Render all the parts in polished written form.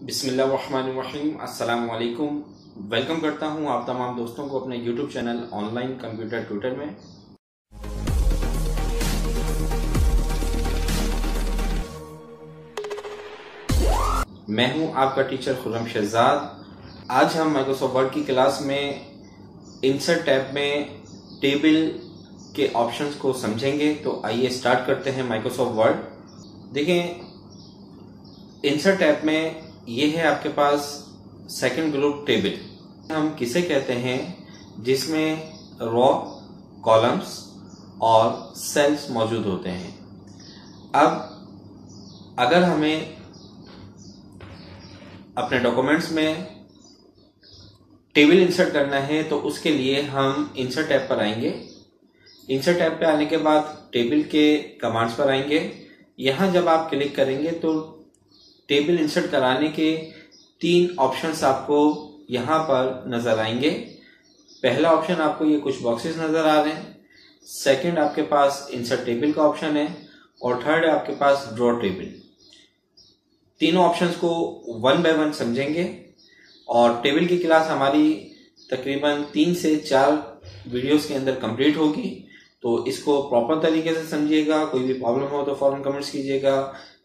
बिस्मिल्लाहिर्रहमानिर्रहीम, अस्सलाम वालेकुम। वेलकम करता हूं आप तमाम दोस्तों को अपने YouTube channel online computer tutor में। मैं हूं आपका टीचर खुर्रम शहजाद। आज हम माइक्रोसॉफ्ट वर्ड की क्लास में इंसर्ट टैब में टेबल के ऑप्शंस को समझेंगे। तो आइए स्टार्ट करते हैं माइक्रोसॉफ्ट वर्ड। देखें, इंसर्ट टैब में ये है आपके पास सेकंड ग्रुप टेबल। हम किसे कहते हैं? जिसमें रॉ, कॉलम्स और सेल्स मौजूद होते हैं। अब अगर हमें अपने डॉक्यूमेंट्स में टेबल इंसर्ट करना है तो उसके लिए हम इंसर्ट टैब पर आएंगे। इंसर्ट टैब पे आने के बाद टेबल के कमांड्स पर आएंगे। यहां जब आप क्लिक करेंगे तो टेबल इंसर्ट कराने के 3 ऑप्शंस आपको यहां पर नजर आएंगे। पहला ऑप्शन आपको ये कुछ बॉक्सेस नजर आ रहे हैं, सेकंड आपके पास इंसर्ट टेबल का ऑप्शन है और थर्ड है आपके पास ड्रॉ टेबल। तीनों ऑप्शंस को 1 बाय 1 समझेंगे और टेबल की क्लास हमारी तकरीबन 3 से 4 वीडियोस के अंदर कंप्लीट होगी। तो इसको प्रॉपर तरीके से समझिएगा। कोई भी प्रॉब्लम हो तो फौरन कमेंट्स कीजिएगा,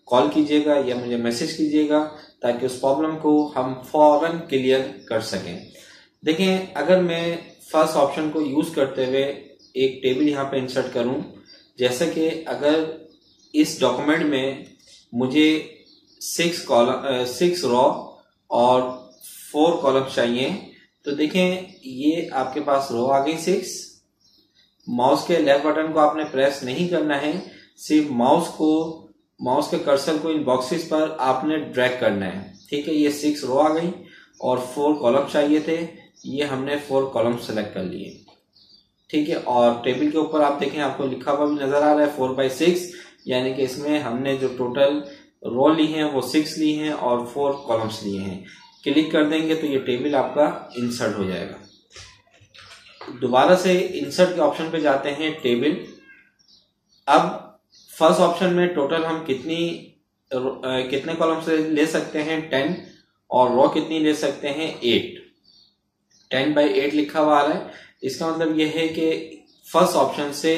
कॉल कीजिएगा या मुझे मैसेज कीजिएगा ताकि उस प्रॉब्लम को हम फौरन क्लियर कर सकें। देखें, अगर मैं फर्स्ट ऑप्शन को यूज करते हुए एक टेबल यहाँ पे इंसर्ट करूं, जैसे कि अगर इस डॉक्यूमेंट में मुझे 6 रॉ और 4 कॉलम चाहिए, तो देखें ये आपके पास रो आ गई 6। माउस के लेफ्ट बटन को आपने प्रेस नहीं करना है, सिर्फ माउस के कर्सर को इन बॉक्सेस पर आपने ड्रैग करना है। ठीक है, ये 6 रो आ गई और 4 कॉलम चाहिए थे, ये हमने 4 कॉलम सेलेक्ट कर लिए। ठीक है, और टेबल के ऊपर आप देखें आपको लिखा हुआ भी नजर आ रहा है 4/6, यानी कि इसमें हमने जो टोटल रो ली हैं वो 6 ली हैं और 4 कॉलम्स लिए हैं। क्लिक कर देंगे तो ये टेबल आपका इंसर्ट हो जाएगा। दोबारा से इंसर्ट के ऑप्शन पे जाते हैं टेबल। अब फर्स्ट ऑप्शन में टोटल हम कितने कॉलम से ले सकते हैं? 10, और रो कितनी ले सकते हैं? 8। 10/8 लिखा हुआ आ रहा है। इसका मतलब यह है कि फर्स्ट ऑप्शन से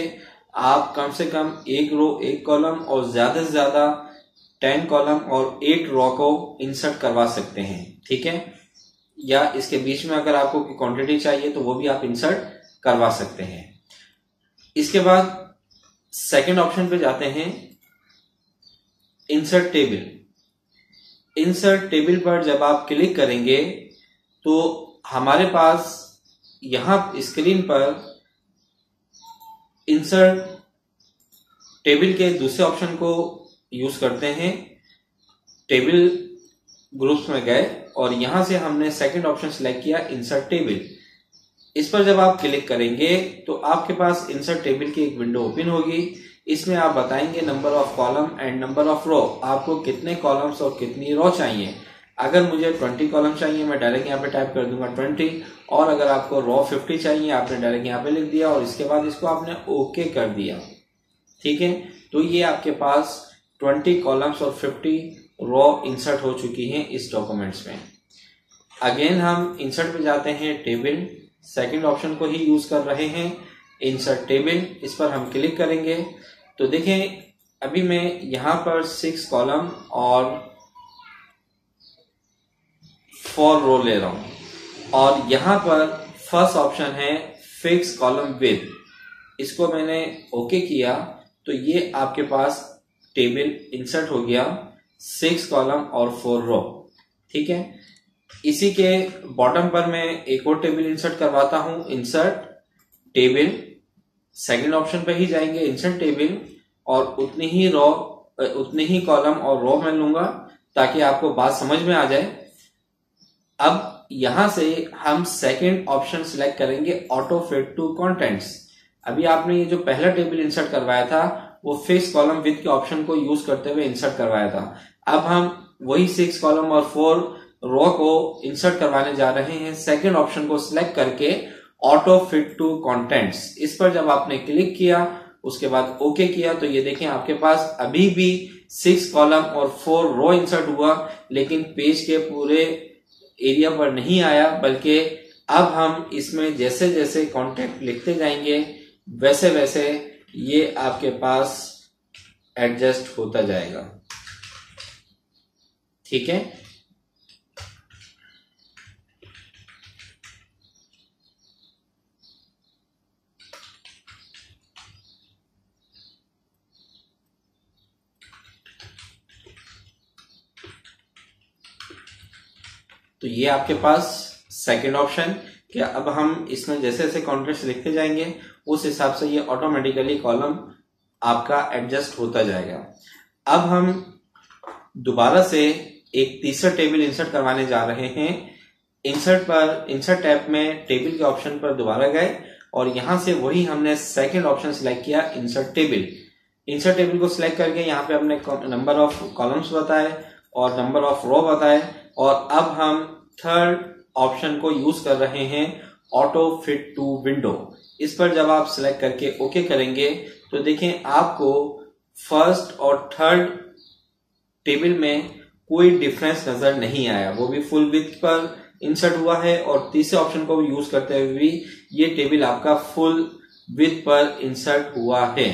आप कम से कम 1 रो 1 कॉलम और ज्यादा से ज्यादा 10 कॉलम और 8 रो को इंसर्ट करवा सकते हैं। ठीक है, या इसके बीच में अगर आपको क्वांटिटी चाहिए तो वो भी आप इंसर्ट करवा सकते हैं। इसके बाद सेकंड ऑप्शन पे जाते हैं इंसर्ट टेबल। इंसर्ट टेबल पर जब आप क्लिक करेंगे तो हमारे पास यहां स्क्रीन पर इंसर्ट टेबल के दूसरे ऑप्शन को यूज करते हैं। टेबल ग्रुप्स में गए और यहां से हमने सेकंड ऑप्शन सिलेक्ट किया, इंसर्ट टेबल। इस पर जब आप क्लिक करेंगे तो आपके पास इंसर्ट टेबल की एक विंडो ओपन होगी। इसमें आप बताएंगे number of column and number of row, आपको कितने कॉलम्स और कितनी रो चाहिए। अगर मुझे 20 कॉलम चाहिए, मैं डायरेक्ट यहाँ पे टाइप कर दूंगा 20, और अगर आपको रो 50 चाहिए, आपने डायरेक्ट यहाँ पे लिख दिया और इसके बाद इसको आपने ओके कर दिया। ठीक है, तो ये आपके पास 20 कॉलम्स और 50 रो इंसर्ट हो चुकी हैं इस डॉक्यूमेंट्स में। अगेन हम इंसर्ट पे जाते हैं टेबल, सेकंड ऑप्शन को ही यूज कर रहे हैं, इंसर्ट टेबल। इस पर हम क्लिक करेंगे तो देखें अभी मैं यहां पर 6 कॉलम और 4 रो ले रहा हूं और यहां पर फर्स्ट ऑप्शन है फिक्स कॉलम विद। इसको मैंने ओके किया तो ये आपके पास टेबल इंसर्ट हो गया, 6 कॉलम और 4 रो। ठीक है, इसी के बॉटम पर मैं एक और टेबल इंसर्ट करवाता हूं, इंसर्ट टेबल। सेकंड ऑप्शन पर ही जाएंगे, इंसर्ट टेबल, और उतने ही कॉलम और रो मैं लूंगा ताकि आपको बात समझ में आ जाए। अब यहां से हम सेकंड ऑप्शन सिलेक्ट करेंगे, ऑटो फिट टू कंटेंट्स। अभी आपने ये जो पहला टेबल इंसर्ट करवाया था वो फिक्स कॉलम विद के ऑप्शन को यूज करते हुए इंसर्ट करवाया था। अब हम वही 6 कॉलम और 4 रो को इंसर्ट करवाने जा रहे हैं। सेकंड ऑप्शन को सिलेक्ट करके ऑटो फिट टू कंटेंट्स, इस पर जब आपने क्लिक किया उसके बाद ओके किया तो ये देखें आपके पास अभी भी 6 कॉलम और 4 रो इंसर्ट हुआ, लेकिन पेज के पूरे एरिया पर नहीं आया, बल्कि अब हम इसमें जैसे जैसे कॉन्टेक्ट लिखते जाएंगे वैसे वैसे ये आपके पास एडजस्ट होता जाएगा। ठीक है, तो ये आपके पास सेकंड ऑप्शन कि अब हम इसमें जैसे जैसे कॉन्टेक्स्ट लिखते जाएंगे उस हिसाब से ये ऑटोमेटिकली कॉलम आपका एडजस्ट होता जाएगा। अब हम दोबारा से एक तीसरा टेबल इंसर्ट करवाने जा रहे हैं। इंसर्ट टैब में टेबल के ऑप्शन पर दोबारा गए और यहां से वही हमने सेकंड ऑप्शन सिलेक्ट किया, इंसर्ट टेबल। इंसर्ट टेबल को सिलेक्ट करके यहाँ पे हमने नंबर ऑफ कॉलम्स बताए और नंबर ऑफ रो बताए, और अब हम थर्ड ऑप्शन को यूज कर रहे हैं, ऑटो फिट टू विंडो। इस पर जब आप सिलेक्ट करके ओके करेंगे तो देखें आपको फर्स्ट और थर्ड टेबल में कोई डिफरेंस नजर नहीं आया, वो भी फुल विड्थ पर इंसर्ट हुआ है और तीसरे ऑप्शन को भी यूज करते हुए भी ये टेबल आपका फुल विड्थ पर इंसर्ट हुआ है।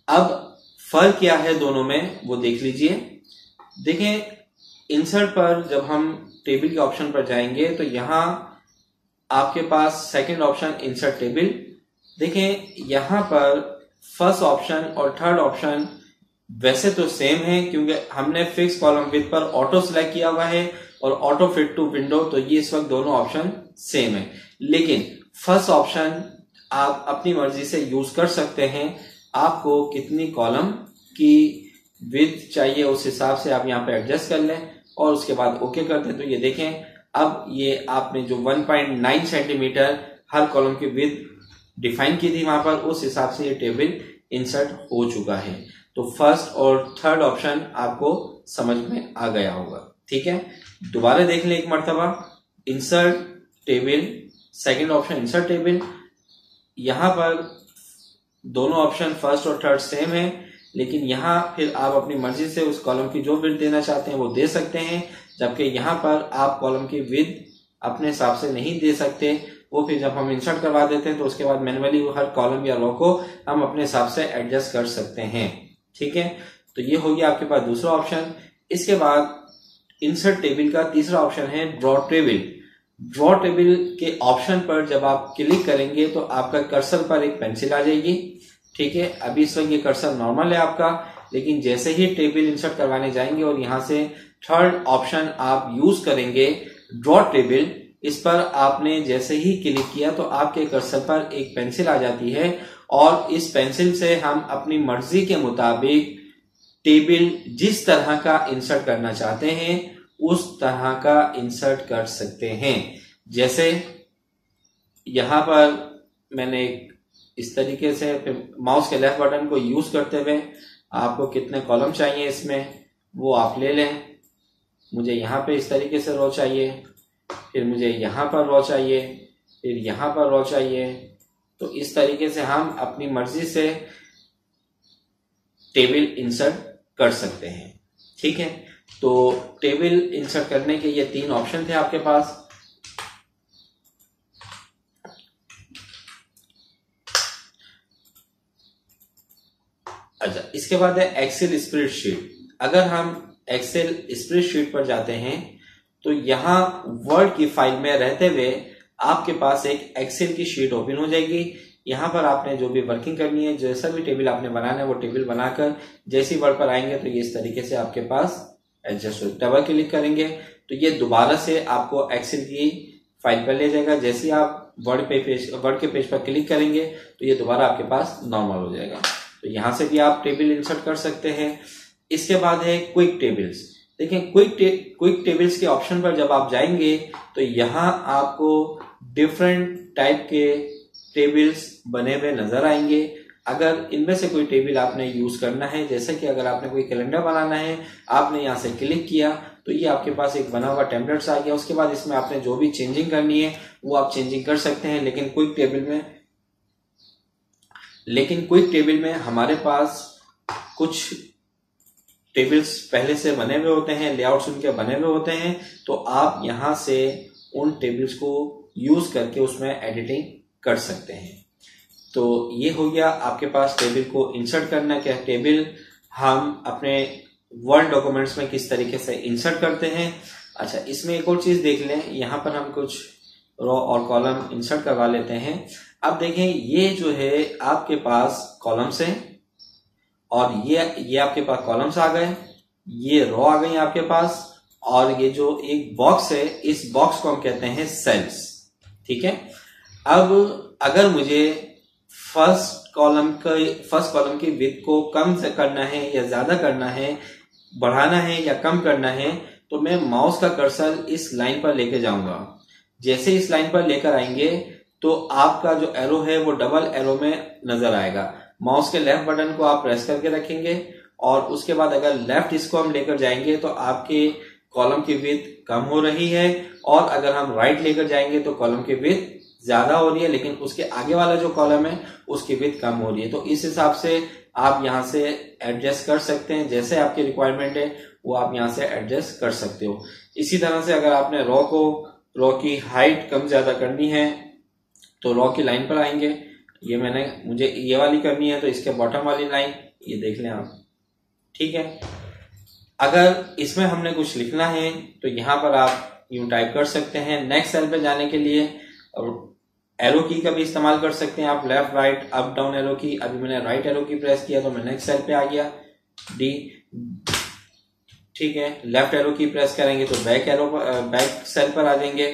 अब फर्क क्या है दोनों में वो देख लीजिए। देखें इंसर्ट पर जब हम टेबल के ऑप्शन पर जाएंगे तो यहां आपके पास सेकंड ऑप्शन इंसर्ट टेबल। देखें यहां पर फर्स्ट ऑप्शन और थर्ड ऑप्शन वैसे तो सेम है क्योंकि हमने फिक्स कॉलम विड्थ पर ऑटो सिलेक्ट किया हुआ है और ऑटो फिट टू विंडो, तो ये इस वक्त दोनों ऑप्शन सेम है। लेकिन फर्स्ट ऑप्शन आप अपनी मर्जी से यूज कर सकते हैं, आपको कितनी कॉलम की विड्थ चाहिए उस हिसाब से आप यहाँ पे एडजस्ट कर लें और उसके बाद ओके कर दें। तो ये देखें अब ये आपने जो 1.9 सेंटीमीटर हर कॉलम की विड्थ डिफाइन की थी वहां पर, उस हिसाब से ये टेबल इंसर्ट हो चुका है। तो फर्स्ट और थर्ड ऑप्शन आपको समझ में आ गया होगा। ठीक है, दोबारा देख लें एक मर्तबा। Insert table, second option insert table, यहां पर दोनों ऑप्शन फर्स्ट और थर्ड सेम है, लेकिन यहाँ फिर आप अपनी मर्जी से उस कॉलम की जो विड्थ देना चाहते हैं वो दे सकते हैं, जबकि यहाँ पर आप कॉलम की विड्थ अपने हिसाब से नहीं दे सकते। वो फिर जब हम इंसर्ट करवा देते हैं तो उसके बाद मैन्युअली हर कॉलम या रो को हम अपने हिसाब से एडजस्ट कर सकते हैं। ठीक है, तो ये हो गया आपके पास दूसरा ऑप्शन। इसके बाद इंसर्ट टेबल का तीसरा ऑप्शन है ड्रॉ टेबल। ड्रॉ टेबल के ऑप्शन पर जब आप क्लिक करेंगे तो आपका कर्सर पर एक पेंसिल आ जाएगी। ठीक है, अभी इस वक्त ये कर्सर नॉर्मल है आपका, लेकिन जैसे ही टेबल इंसर्ट करवाने जाएंगे और यहां से थर्ड ऑप्शन आप यूज करेंगे ड्रॉ टेबल, इस पर आपने जैसे ही क्लिक किया तो आपके कर्सर पर एक पेंसिल आ जाती है और इस पेंसिल से हम अपनी मर्जी के मुताबिक टेबल जिस तरह का इंसर्ट करना चाहते हैं उस तरह का इंसर्ट कर सकते हैं। जैसे यहां पर मैंने इस तरीके से माउस के लेफ्ट बटन को यूज करते हुए आपको कितने कॉलम चाहिए इसमें वो आप ले लें। मुझे यहाँ पे इस तरीके से रो चाहिए, फिर मुझे यहाँ पर रो चाहिए, फिर यहाँ पर रो चाहिए। तो इस तरीके से हम अपनी मर्जी से टेबल इंसर्ट कर सकते हैं। ठीक है, तो टेबल इंसर्ट करने के ये 3 ऑप्शन थे आपके पास। अच्छा, इसके बाद है एक्सेल स्प्रेडशीट। अगर हम एक्सेल स्प्रेडशीट पर जाते हैं तो यहां वर्ड की फाइल में रहते हुए आपके पास एक एक्सेल की शीट ओपन हो जाएगी। यहां पर आपने जो भी वर्किंग करनी है, जैसा भी टेबल आपने बनाना है वो टेबल बनाकर जैसी वर्ड पर आएंगे तो ये इस तरीके से आपके पास एडजस्ट हो। डबल क्लिक करेंगे तो ये दोबारा से आपको एक्सेल की फाइल पर ले जाएगा। जैसे आप वर्ड के पेज पर क्लिक करेंगे तो ये दोबारा आपके पास नॉर्मल हो जाएगा। तो यहां से भी आप टेबल इंसर्ट कर सकते हैं। इसके बाद है क्विक टेबल्स। देखें क्विक टेबल्स के ऑप्शन पर जब आप जाएंगे तो यहां आपको डिफरेंट टाइप के टेबल्स बने हुए नजर आएंगे। अगर इनमें से कोई टेबल आपने यूज करना है, जैसे कि अगर आपने कोई कैलेंडर बनाना है, आपने यहां से क्लिक किया तो ये आपके पास एक बना हुआ टेम्पलेट्स आ गया। उसके बाद इसमें आपने जो भी चेंजिंग करनी है वो आप चेंजिंग कर सकते हैं। लेकिन क्विक टेबल में हमारे पास कुछ टेबल्स पहले से बने हुए होते हैं, लेआउट्स उनके बने हुए होते हैं, तो आप यहां से उन टेबल्स को यूज करके उसमें एडिटिंग कर सकते हैं। तो ये हो गया आपके पास टेबल को इंसर्ट करना। क्या टेबल हम अपने वर्ड डॉक्यूमेंट्स में किस तरीके से इंसर्ट करते हैं। अच्छा, इसमें एक और चीज देख लें, यहाँ पर हम कुछ रो और कॉलम इंसर्ट करवा लेते हैं। अब देखें, ये जो है आपके पास कॉलम्स हैं और ये आपके पास कॉलम्स आ गए, ये रो आ गई आपके पास, और ये जो एक बॉक्स है, इस बॉक्स को हम कहते हैं सेल्स। ठीक है। अब अगर मुझे फर्स्ट कॉलम की विड्थ को कम से करना है या ज्यादा करना है, बढ़ाना है या कम करना है, तो मैं माउस का कर्सर इस लाइन पर लेके जाऊंगा। जैसे इस लाइन पर लेकर आएंगे तो आपका जो एरो है वो डबल एरो में नजर आएगा। माउस के लेफ्ट बटन को आप प्रेस करके रखेंगे और उसके बाद अगर लेफ्ट इसको हम लेकर जाएंगे तो आपके कॉलम की विड्थ कम हो रही है, और अगर हम राइट लेकर जाएंगे तो कॉलम की विड्थ ज्यादा हो रही है, लेकिन उसके आगे वाला जो कॉलम है उसकी विड्थ कम हो रही है। तो इस हिसाब से आप यहां से एडजस्ट कर सकते हैं, जैसे आपकी रिक्वायरमेंट है वो आप यहां से एडजस्ट कर सकते हो। इसी तरह से अगर आपने रो की हाइट कम ज्यादा करनी है तो रो की लाइन पर आएंगे। मुझे ये वाली करनी है तो इसके बॉटम वाली लाइन ये देख लें आप। ठीक है। अगर इसमें हमने कुछ लिखना है तो यहां पर आप यूं टाइप कर सकते हैं। नेक्स्ट सेल पे जाने के लिए एरो की का भी इस्तेमाल कर सकते हैं आप, left right up down arrow की। अभी मैंने राइट एरो की प्रेस किया तो मैं नेक्स्ट सेल पे आ गया, डी। ठीक है। लेफ्ट एरो की प्रेस करेंगे तो बैक सेल पर आ जाएंगे।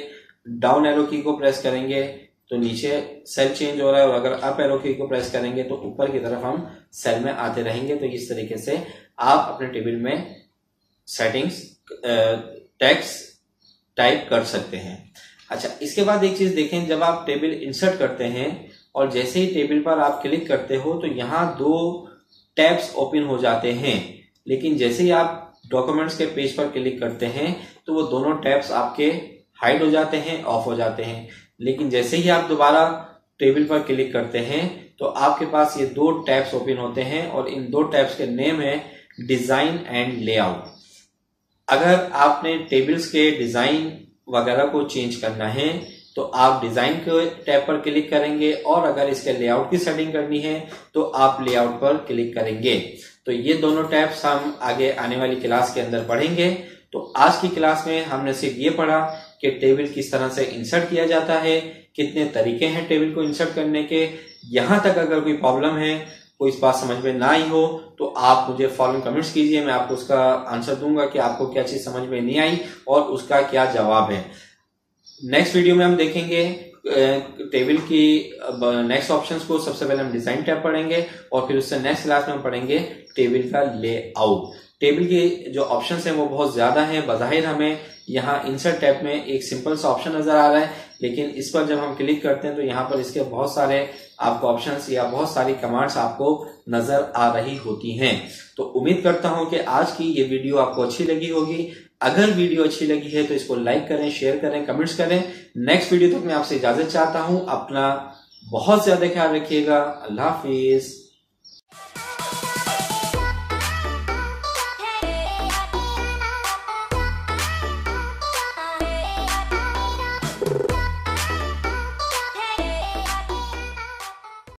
डाउन एरो की को प्रेस करेंगे तो नीचे सेल चेंज हो रहा है, और अगर अप एरो की को प्रेस करेंगे तो ऊपर की तरफ हम सेल में आते रहेंगे। तो इस तरीके से आप अपने टेबल में सेटिंग्स टेक्स्ट टाइप कर सकते हैं। अच्छा, इसके बाद एक चीज देखें, जब आप टेबल इंसर्ट करते हैं और जैसे ही टेबल पर आप क्लिक करते हो तो यहाँ 2 टैब्स ओपन हो जाते हैं, लेकिन जैसे ही आप डॉक्यूमेंट्स के पेज पर क्लिक करते हैं तो वो दोनों टैब्स आपके हाइड हो जाते हैं, ऑफ हो जाते हैं। लेकिन जैसे ही आप दोबारा टेबल पर क्लिक करते हैं तो आपके पास ये 2 टैब्स ओपन होते हैं, और इन 2 टैब्स के नेम है डिजाइन एंड लेआउट। अगर आपने टेबल्स के डिजाइन वगैरह को चेंज करना है तो आप डिजाइन के टैब पर क्लिक करेंगे, और अगर इसके लेआउट की सेटिंग करनी है तो आप लेआउट पर क्लिक करेंगे। तो ये दोनों टैब्स हम आगे आने वाली क्लास के अंदर पढ़ेंगे। तो आज की क्लास में हमने सिर्फ ये पढ़ा कि टेबल किस तरह से इंसर्ट किया जाता है, कितने तरीके हैं टेबल को इंसर्ट करने के। यहां तक अगर कोई प्रॉब्लम है, कोई इस बात समझ में ना आई हो, तो आप मुझे फॉलोइंग कमेंट्स कीजिए, मैं आपको उसका आंसर दूंगा कि आपको क्या चीज समझ में नहीं आई और उसका क्या जवाब है। नेक्स्ट वीडियो में हम देखेंगे टेबल की नेक्स्ट ऑप्शंस को। सबसे पहले हम डिजाइन टैब पढ़ेंगे और फिर उससे नेक्स्ट क्लास में हम पढ़ेंगे टेबल का लेआउट। टेबल के जो ऑप्शंस हैं वो बहुत ज्यादा हैं। बज़ाहिर हमें यहाँ इंसर्ट टैब में एक सिंपल सा ऑप्शन नजर आ रहा है, लेकिन इस पर जब हम क्लिक करते हैं तो यहाँ पर इसके बहुत सारे आपको ऑप्शंस या बहुत सारी कमांड्स आपको नजर आ रही होती हैं। तो उम्मीद करता हूं कि आज की ये वीडियो आपको अच्छी लगी होगी। अगर वीडियो अच्छी लगी है तो इसको लाइक करें, शेयर करें, कमेंट्स करें। नेक्स्ट वीडियो तक मैं आपसे इजाजत चाहता हूं। अपना बहुत ज्यादा ख्याल रखिएगा। अल्लाह हाफिज।